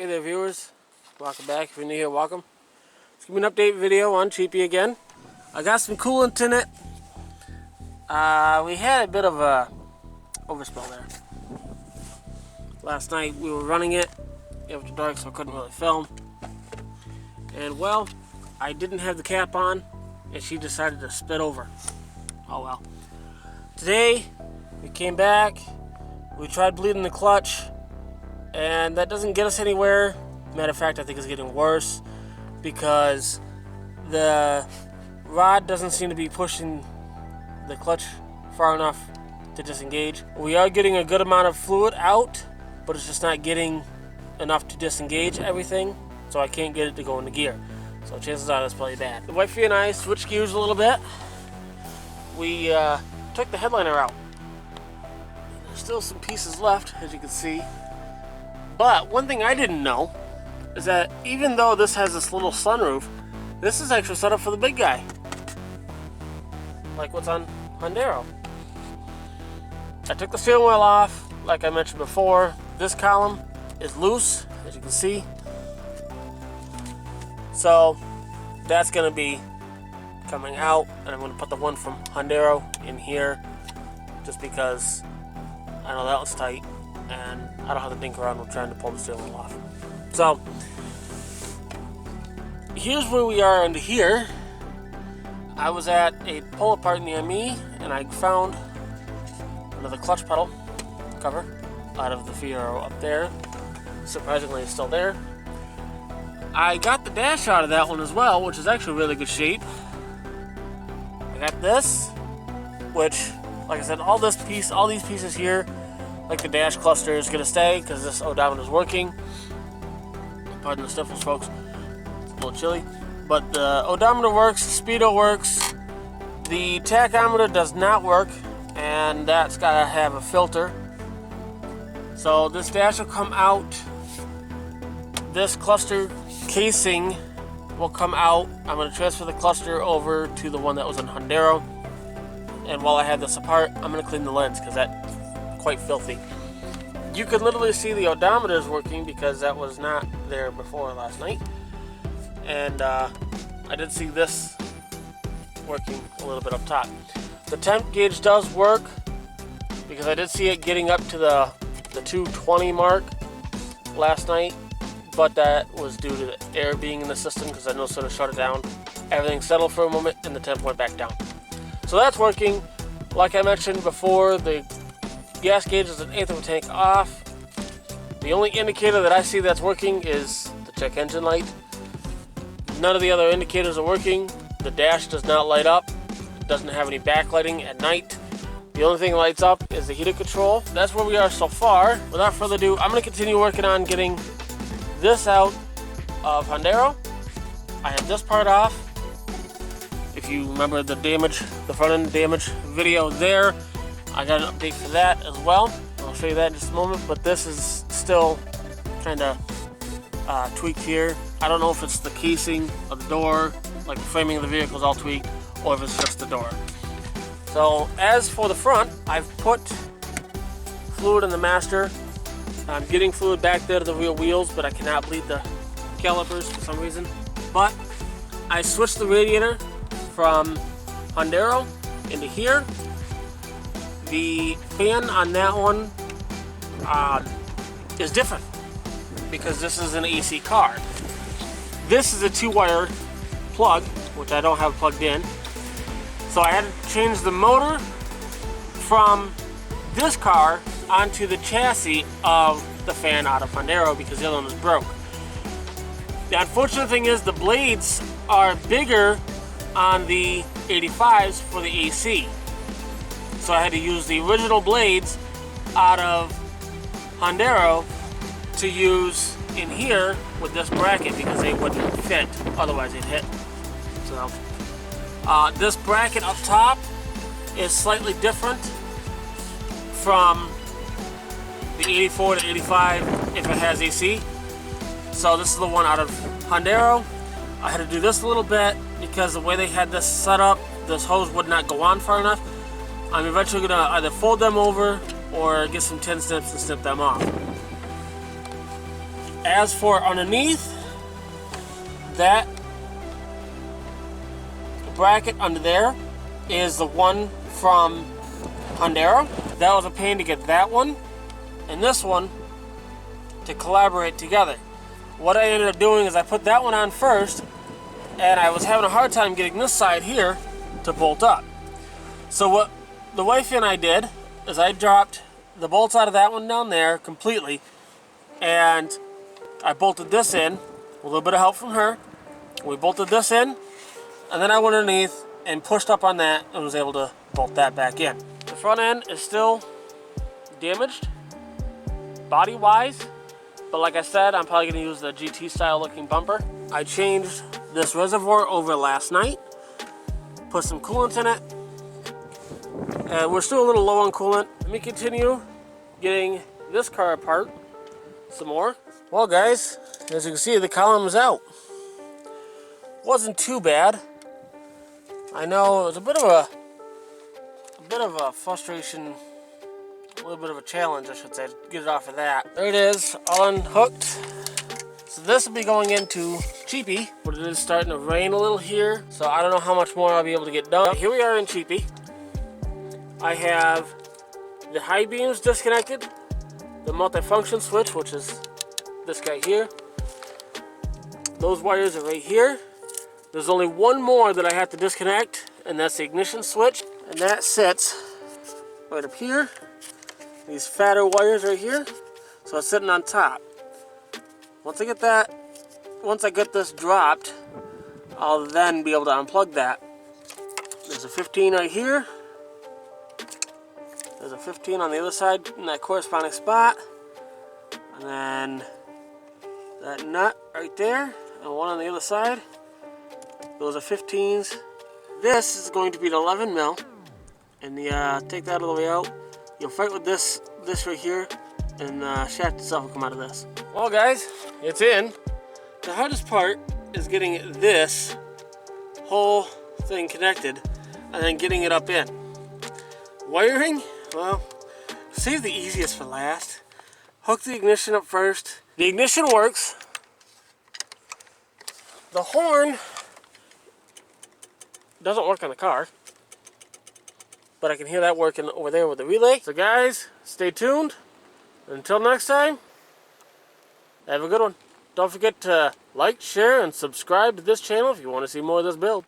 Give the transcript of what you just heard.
Hey there viewers, welcome back. If you're new here, welcome. Let's give me an update video on Cheapy again. I got some coolant in it. We had a bit of a overspill there. Last night we were running it after dark, so I couldn't really film. And well, I didn't have the cap on and she decided to spit over. Oh well. Today we came back, we tried bleeding the clutch, and that doesn't get us anywhere. Matter of fact, I think it's getting worse because the rod doesn't seem to be pushing the clutch far enough to disengage. We are getting a good amount of fluid out, but it's just not getting enough to disengage everything, so I can't get it to go into gear. So chances are that's probably bad. The wifey and I switched gears a little bit. We took the headliner out. There's still some pieces left, as you can see. But one thing I didn't know is that even though this has this little sunroof, this is actually set up for the big guy, like what's on Hondero. I took the steering wheel off, like I mentioned before. This column is loose, as you can see. So that's going to be coming out, and I'm going to put the one from Hondero in here just because I know that was tight and I don't have to dink around with trying to pull the steering wheel off. So here's where we are under here. I was at a pull apart in the ME and I found another clutch pedal cover out of the Fiero up there. Surprisingly, it's still there. I got the dash out of that one as well, which is actually really good shape. I got this, which, like I said, all these pieces here, like the dash cluster, is gonna stay because this odometer is working. Pardon the sniffles, folks. It's a little chilly, but the odometer works, the speedo works. The tachometer does not work, and that's gotta have a filter. So this dash will come out. This cluster casing will come out. I'm going to transfer the cluster over to the one that was in Hondero. And while I have this apart, I'm going to clean the lens because that's quite filthy. You can literally see the odometer is working because that was not there before last night. And I did see this working a little bit up top. The temp gauge does work because I did see it getting up to the 220 mark last night. But that was due to the air being in the system because I noticed it shut it down. Everything settled for a moment and the temp went back down. So that's working. Like I mentioned before, the gas gauge is an eighth of a tank off. The only indicator that I see that's working is the check engine light. None of the other indicators are working. The dash does not light up. It doesn't have any backlighting at night. The only thing that lights up is the heater control. That's where we are so far. Without further ado, I'm going to continue working on getting this out of Hondero. I have this part off. If you remember the front end damage video there, I got an update for that as well. I'll show you that in just a moment, but this is still kind of tweaked here. I don't know if it's the casing of the door, like the framing of the vehicle is all tweaked, or if it's just the door. So as for the front, I've put fluid in the master. I'm getting fluid back there to the rear wheels, but I cannot bleed the calipers for some reason. But I switched the radiator from Hondero into here. The fan on that one is different because this is an AC car. This is a 2-wire plug, which I don't have plugged in. So I had to change the motor from this car onto the chassis of the fan out of Hondero because the other one was broke. The unfortunate thing is the blades are bigger on the 85s for the AC. So I had to use the original blades out of Hondero to use in here with this bracket because they wouldn't fit, otherwise they'd hit. So this bracket up top is slightly different from the 84 to 85 if it has AC. So this is the one out of Hondero. I had to do this a little bit because the way they had this set up, this hose would not go on far enough. I'm eventually going to either fold them over or get some tin snips and snip them off. As for underneath, that bracket under there is the one from Honda. That was a pain to get that one and this one to collaborate together. What I ended up doing is I put that one on first, and I was having a hard time getting this side here to bolt up. So what the wife and I did is I dropped the bolts out of that one down there completely, and I bolted this in with a little bit of help from her. We bolted this in, and then I went underneath and pushed up on that and was able to bolt that back in. The front end is still damaged body-wise, but like I said, I'm probably going to use the GT style looking bumper. I changed this reservoir over last night, put some coolant in it, and we're still a little low on coolant. Let me continue getting this car apart some more. Well guys, as you can see, the column is out. Wasn't too bad. I know it was a bit of a frustration, a little bit of a challenge, I should say, to get it off of that. There it is, all unhooked. So this will be going into Cheapy, but it is starting to rain a little here, so I don't know how much more I'll be able to get done. Here we are in Cheapy. I have the high beams disconnected, the multifunction switch, which is this guy here. Those wires are right here. There's only one more that I have to disconnect, and that's the ignition switch, and that sits right up here. These fatter wires right here, so it's sitting on top. Once I get this dropped, I'll then be able to unplug that. There's a 15 right here. There's a 15 on the other side in that corresponding spot. And then that nut right there, and one on the other side. Those are 15s. This is going to be an 11 mil. And take that all the way out. You'll fight with this right here, and the shaft itself will come out of this. Well guys, it's in. The hardest part is getting this whole thing connected and then getting it up in. Wiring, well, save the easiest for last. Hook the ignition up first. The ignition works. The horn doesn't work on the car, but I can hear that working over there with the relay. So guys, stay tuned. Until next time, have a good one. Don't forget to like, share, and subscribe to this channel if you want to see more of this build.